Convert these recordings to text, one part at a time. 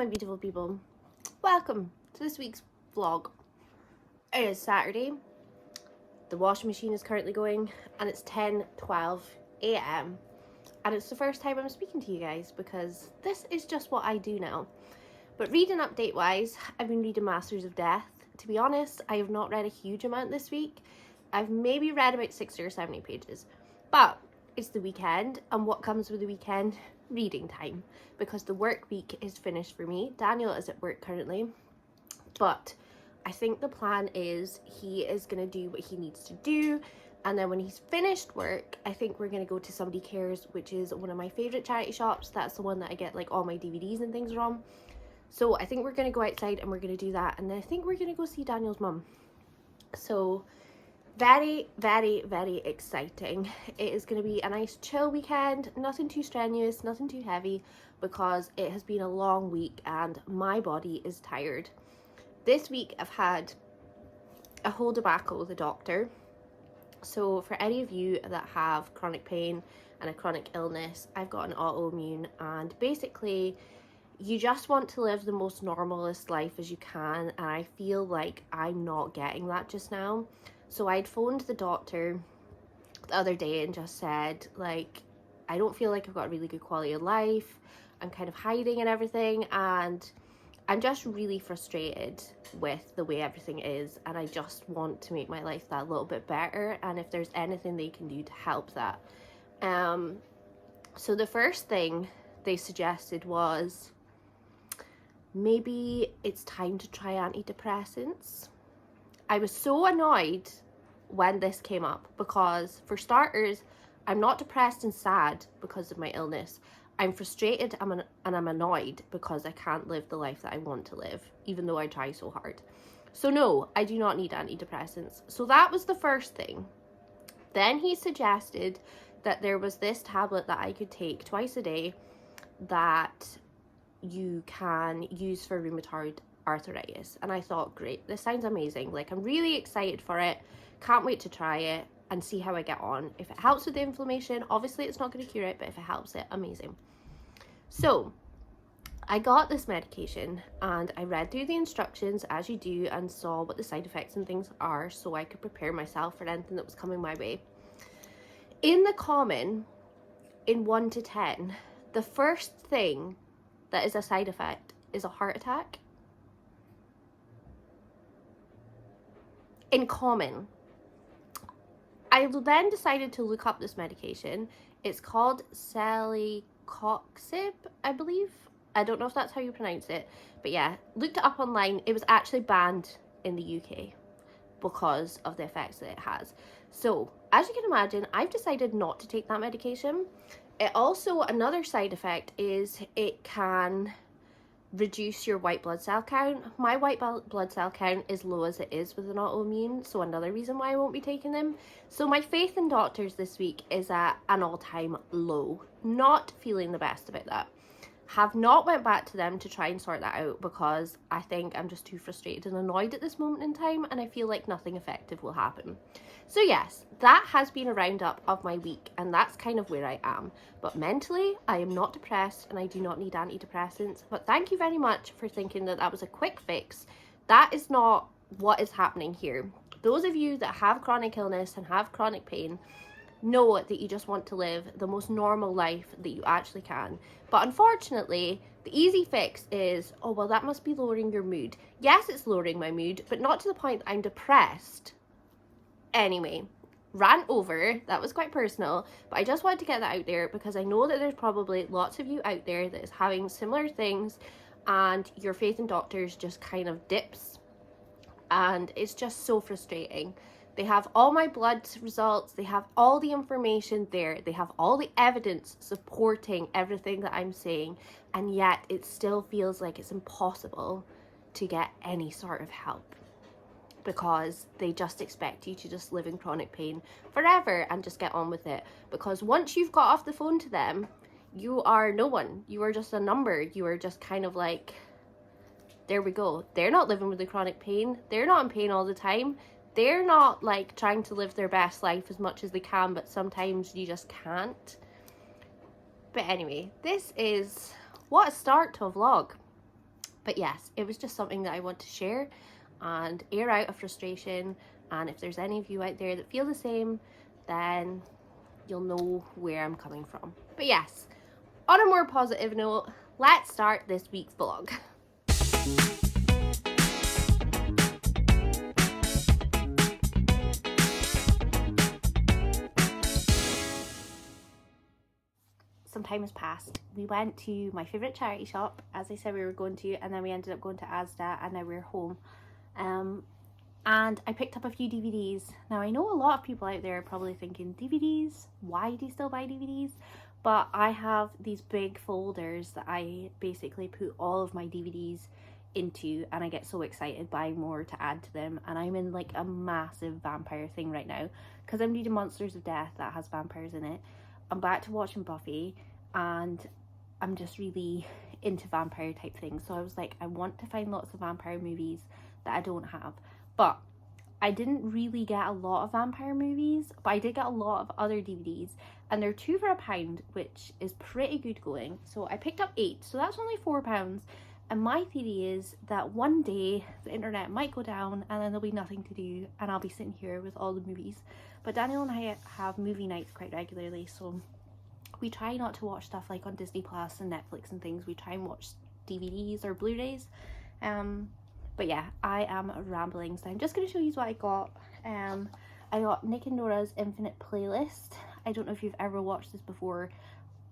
beautiful people. Welcome to this week's vlog. It is Saturday. The washing machine is currently going and it's 10:12 a.m. and it's the first time I'm speaking to you guys because this is just what I do now. But reading update wise, I've been reading Masters of Death. To be honest, I have not read a huge amount this week. I've maybe read about 60 or 70 pages. But it's the weekend, and what comes with the weekend? Reading time, because the work week is finished for me. Daniel is at work currently, but I think the plan is he is going to do what he needs to do, and then when he's finished work, I think we're going to go to Somebody Cares, which is one of my favourite charity shops. That's the one that I get like all my DVDs and things from. So I think we're going to go outside and we're going to do that, and then I think we're going to go see Daniel's mum. So very, very, very exciting. It is going to be a nice chill weekend, nothing too strenuous, nothing too heavy, because it has been a long week and my body is tired. This week I've had a whole debacle with the doctor. So for any of you that have chronic pain and a chronic illness, I've got an autoimmune, and basically you just want to live the most normalist life as you can, and I feel like I'm not getting that just now. So I'd phoned the doctor the other day and just said, like, I don't feel like I've got a really good quality of life. I'm kind of hiding and everything, and I'm just really frustrated with the way everything is, and I just want to make my life that little bit better, and if there's anything they can do to help that. So the first thing they suggested was maybe it's time to try antidepressants. I was so annoyed when this came up because, for starters, I'm not depressed and sad because of my illness. I'm frustrated and I'm annoyed because I can't live the life that I want to live, even though I try so hard. So no, I do not need antidepressants. So that was the first thing. Then he suggested that there was this tablet that I could take twice a day that you can use for rheumatoid arthritis, and I thought, great, this sounds amazing. Like, I'm really excited for it, can't wait to try it and see how I get on. If it helps with the inflammation, obviously it's not going to cure it, but if it helps it, amazing. So I got this medication and I read through the instructions as you do and saw what the side effects and things are so I could prepare myself for anything that was coming my way. In the common, in 1 to 10, the first thing that is a side effect is a heart attack. In common. I then decided to look up this medication. It's called celecoxib, I believe. I don't know if that's how you pronounce it, but yeah, looked it up online. It was actually banned in the UK because of the effects that it has. So as you can imagine, I've decided not to take that medication. It also, another side effect is it can reduce your white blood cell count. My white blood cell count is low as it is with an autoimmune, so another reason why I won't be taking them. So my faith in doctors this week is at an all-time low. Not feeling the best about that. Have not went back to them to try and sort that out because I think I'm just too frustrated and annoyed at this moment in time, and I feel like nothing effective will happen. So yes, that has been a roundup of my week, and that's kind of where I am. But mentally, I am not depressed and I do not need antidepressants. But thank you very much for thinking that that was a quick fix. That is not what is happening here. Those of you that have chronic illness and have chronic pain know that you just want to live the most normal life that you actually can. But unfortunately, the easy fix is, oh, well, that must be lowering your mood. Yes, it's lowering my mood, but not to the point that I'm depressed. Anyway, rant over. That was quite personal, but I just wanted to get that out there because I know that there's probably lots of you out there that is having similar things and your faith in doctors just kind of dips, and it's just so frustrating. They have all my blood results, they have all the information there, they have all the evidence supporting everything that I'm saying, and yet it still feels like it's impossible to get any sort of help because they just expect you to just live in chronic pain forever and just get on with it. Because once you've got off the phone to them, you are no one. You are just a number. You are just kind of like, there we go. They're not living with the chronic pain. They're not in pain all the time. They're not like trying to live their best life as much as they can, but sometimes you just can't. But anyway, this is what a start to a vlog. But yes, it was just something that I want to share and air out a frustration. And if there's any of you out there that feel the same, then you'll know where I'm coming from. But yes, on a more positive note, let's start this week's vlog. Some time has passed. We went to my favourite charity shop, as I said we were going to, and then we ended up going to Asda, and now we're home. And I picked up a few DVDs. Now I know a lot of people out there are probably thinking, DVDs? Why do you still buy DVDs? But I have these big folders that I basically put all of my DVDs into, and I get so excited buying more to add to them. And I'm in like a massive vampire thing right now because I'm reading Monsters of Death that has vampires in it. I'm back to watching Buffy, and I'm just really into vampire type things. So I was like, I want to find lots of vampire movies that I don't have. But I didn't really get a lot of vampire movies, but I did get a lot of other DVDs, and they're £2 for £1, which is pretty good going. So I picked up 8, so that's only £4. And my theory is that one day the internet might go down and then there'll be nothing to do, and I'll be sitting here with all the movies. But Daniel and I have movie nights quite regularly, so we try not to watch stuff like on Disney Plus and Netflix and things. We try and watch DVDs or Blu-rays. But yeah, I am rambling, so I'm just going to show you what I got. I got Nick and Nora's Infinite Playlist. I don't know if you've ever watched this before.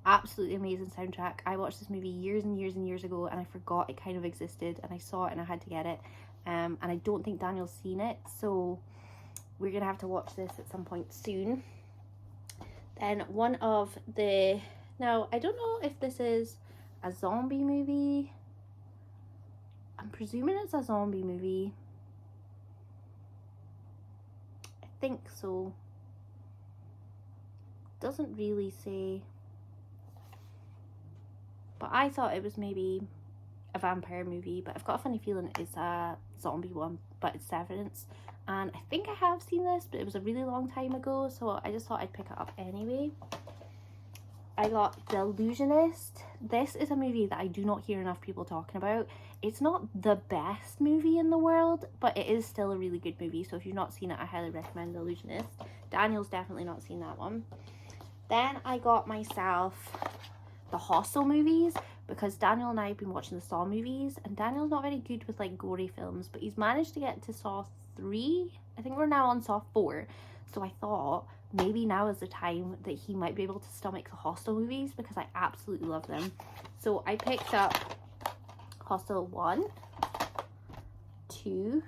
Absolutely amazing soundtrack. I watched this movie years and years and years ago, and I forgot it kind of existed, and I saw it and I had to get it. And I don't think Daniel's seen it, so we're gonna have to watch this at some point soon. Then one of the, now I don't know if this is a zombie movie. I'm presuming it's a zombie movie. I think so. Doesn't really say. But I thought it was maybe a vampire movie, but I've got a funny feeling it's a zombie one, but it's Severance. And I think I have seen this, but it was a really long time ago, so I just thought I'd pick it up anyway. I got The Illusionist. This is a movie that I do not hear enough people talking about. It's not the best movie in the world, but it is still a really good movie, so if you've not seen it, I highly recommend The Illusionist. Daniel's definitely not seen that one. Then I got myself the Hostel movies, because Daniel and I have been watching the Saw movies, and Daniel's not very good with like gory films, but he's managed to get to Saw 3. I think we're now on Saw 4, so I thought maybe now is the time that he might be able to stomach the Hostel movies, because I absolutely love them. So I picked up Hostel 1, 2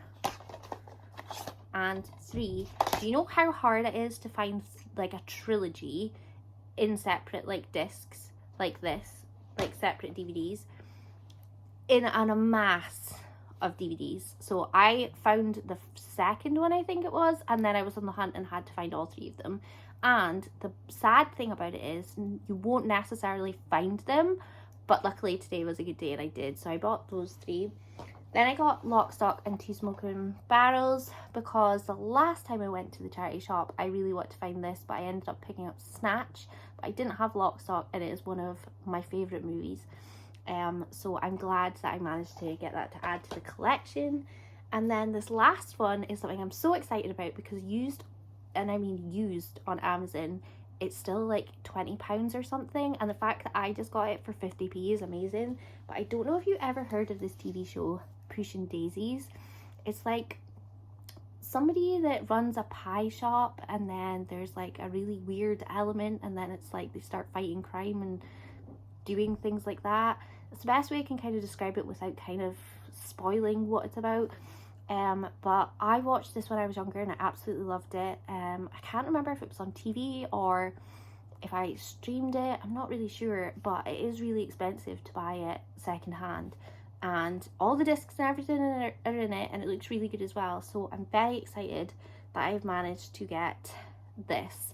and 3. Do you know how hard it is to find like a trilogy in separate like discs like this, like separate DVDs in a mass of DVDs? So I found the second one, I think it was, and then I was on the hunt and had to find all 3 of them. And the sad thing about it is you won't necessarily find them, but luckily today was a good day and I did, so I bought those 3. Then I got Lock, Stock and Two Smoking Barrels, because the last time I went to the charity shop I really wanted to find this, but I ended up picking up Snatch. But I didn't have Lock, Stock, and it is one of my favourite movies. So I'm glad that I managed to get that to add to the collection. And then this last one is something I'm so excited about, because used, and I mean used, on Amazon, it's still like £20 or something, and the fact that I just got it for 50p is amazing. But I don't know if you ever heard of this TV show, Pushing Daisies. It's like somebody that runs a pie shop, and then there's like a really weird element, and then it's like they start fighting crime and doing things like that. It's the best way I can kind of describe it without kind of spoiling what it's about. But I watched this when I was younger and I absolutely loved it. I can't remember if it was on TV or if I streamed it, I'm not really sure, but it is really expensive to buy it secondhand, and all the discs and everything are in it, and it looks really good as well. So I'm very excited that I've managed to get this,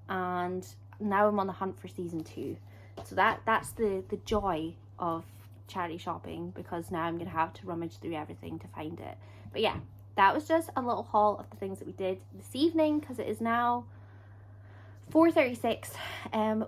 and now I'm on the hunt for season 2. So that's the joy of charity shopping, because now I'm gonna have to rummage through everything to find it. But yeah, that was just a little haul of the things that we did this evening, because it is now 4:36.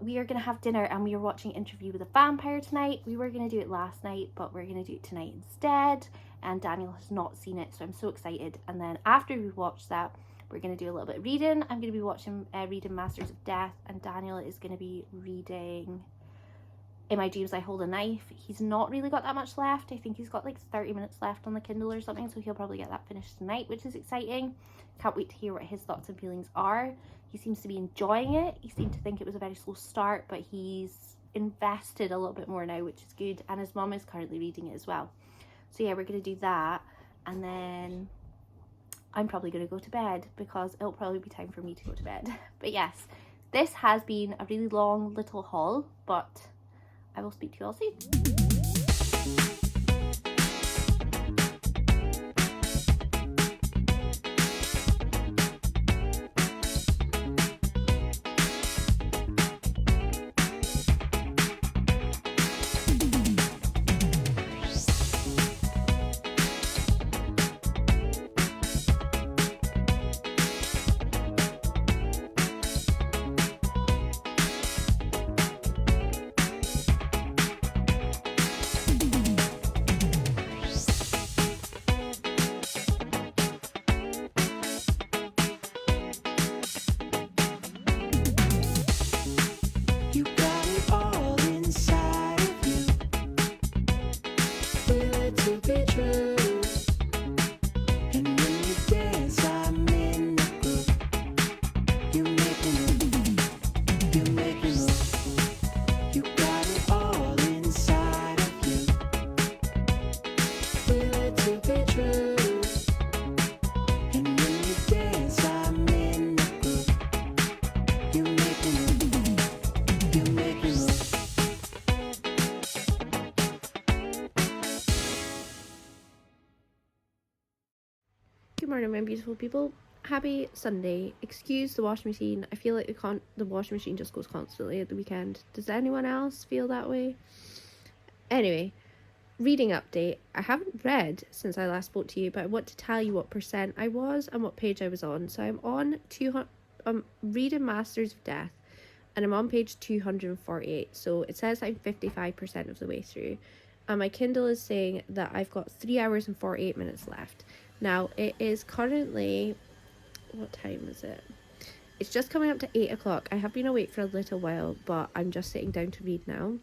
We are gonna have dinner and we are watching Interview with a Vampire tonight. We were gonna do it last night, but we're gonna do it tonight instead. And Daniel has not seen it, so I'm so excited. And then after we watch that, we're gonna do a little bit of reading. I'm gonna be reading Masters of Death, and Daniel is gonna be reading In My Dreams I Hold a Knife. He's not really got that much left. I think he's got like 30 minutes left on the Kindle or something, so he'll probably get that finished tonight, which is exciting. Can't wait to hear what his thoughts and feelings are. He seems to be enjoying it. He seemed to think it was a very slow start, but he's invested a little bit more now, which is good. And his mum is currently reading it as well. So yeah, we're going to do that. And then I'm probably going to go to bed because it'll probably be time for me to go to bed. But yes, this has been a really long little haul, but I will speak to you all soon. Good morning, my beautiful people. Happy Sunday. Excuse the washing machine. I feel like the washing machine just goes constantly at the weekend. Does anyone else feel that way? Anyway, reading update. I haven't read since I last spoke to you, but I want to tell you what percent I was and what page I was on. So I'm on reading Masters of Death, and I'm on page 248. So it says I'm 55% of the way through, and my Kindle is saying that I've got 3 hours and 48 minutes left. Now it is currently, what time is it? It's just coming up to 8 o'clock. I have been awake for a little while, but I'm just sitting down to read now.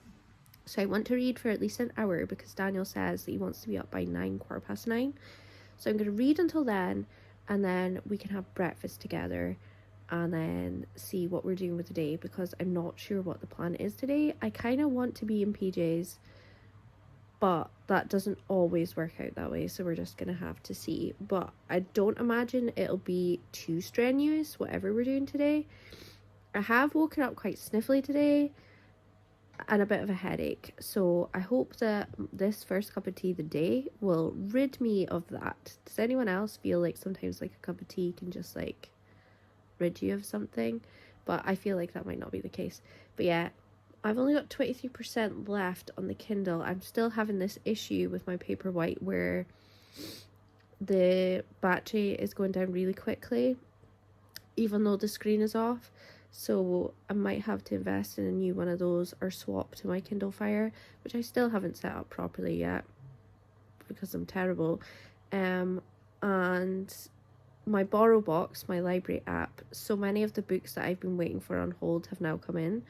So I want to read for at least an hour because Daniel says that he wants to be up by 9:15. So I'm going to read until then, and then we can have breakfast together and then see what we're doing with the day, because I'm not sure what the plan is today. I kind of want to be in PJs, but that doesn't always work out that way, so we're just gonna have to see. But I don't imagine it'll be too strenuous, whatever we're doing today. I have woken up quite sniffly today and a bit of a headache, so I hope that this first cup of tea of the day will rid me of that. Does anyone else feel like sometimes like a cup of tea can just like rid you of something? But I feel like that might not be the case. But yeah, I've only got 23% left on the Kindle. I'm still having this issue with my Paperwhite where the battery is going down really quickly, even though the screen is off. So I might have to invest in a new one of those or swap to my Kindle Fire, which I still haven't set up properly yet because I'm terrible. And my Borrow Box, my library app, so many of the books that I've been waiting for on hold have now come in.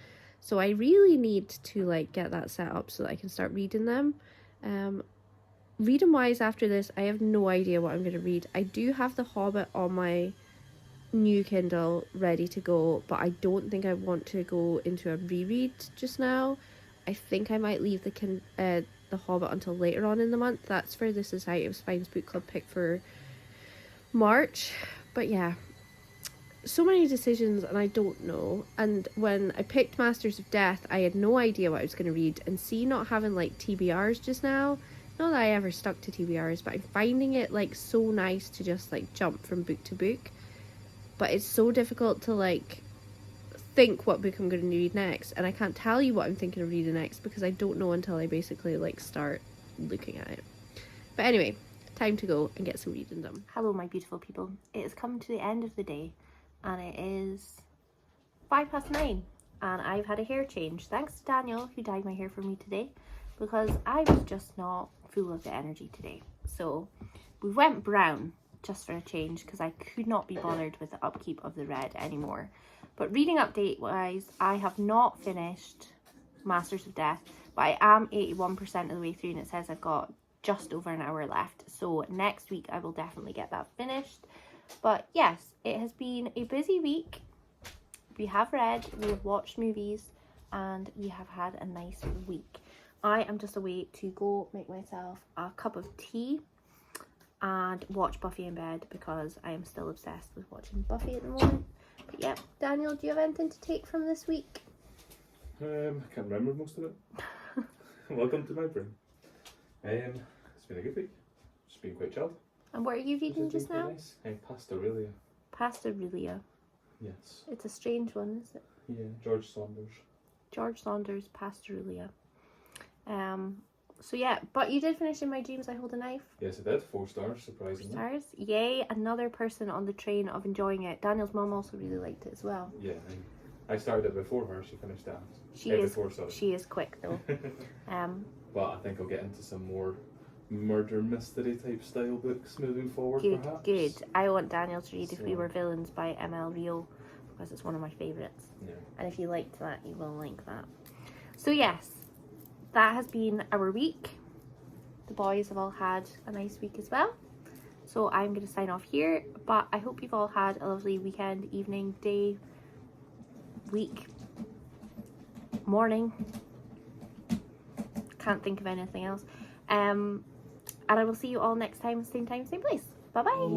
So I really need to like get that set up so that I can start reading them. Reading wise after this, I have no idea what I'm going to read. I do have The Hobbit on my new Kindle ready to go, but I don't think I want to go into a reread just now. I think I might leave The Hobbit until later on in the month. That's for the Society of Spines book club pick for March. But yeah, so many decisions and I don't know. And when I picked Masters of Death, I had no idea what I was going to read. And see, not having like TBRs just now, not that I ever stuck to TBRs, but I'm finding it like so nice to just like jump from book to book. But it's so difficult to like think what book I'm going to read next, and I can't tell you what I'm thinking of reading next because I don't know until I basically like start looking at it. But anyway, time to go and get some reading done. Hello my beautiful people, it has come to the end of the day and it is 9:05 and I've had a hair change. Thanks to Daniel who dyed my hair for me today because I was just not full of the energy today. So we went brown just for a change because I could not be bothered with the upkeep of the red anymore. But reading update wise, I have not finished Masters of Death, but I am 81% of the way through and it says I've got just over an hour left. So next week I will definitely get that finished. But yes, it has been a busy week. We have read, we have watched movies, and we have had a nice week. I am just away to go make myself a cup of tea and watch Buffy in bed because I am still obsessed with watching Buffy at the moment. But yeah, Daniel, do you have anything to take from this week? I can't remember most of it. Welcome to my brain. It's been a good week. It's been quite chilled. And what are you reading just now? Nice. Pastoralia. Pastoralia. Yes. It's a strange one, is it? Yeah, George Saunders. George Saunders, Pastoralia. So yeah, but you did finish In My Dreams I Hold a Knife. Yes, I did. 4 stars, surprisingly. 4 stars. Yay, another person on the train of enjoying it. Daniel's mum also really liked it as well. Yeah, I started it before her. She finished that. She is quick though. But I think I'll get into some more murder mystery type style books moving forward. Good, perhaps. good. I want Daniel to read If We Were Villains by M.L. Rio because it's one of my favourites. Yeah. And if you liked that, you will like that. So yes, that has been our week. The boys have all had a nice week as well. So I'm going to sign off here. But I hope you've all had a lovely weekend, evening, day, week, morning. Can't think of anything else. And I will see you all next time, same place. Bye bye.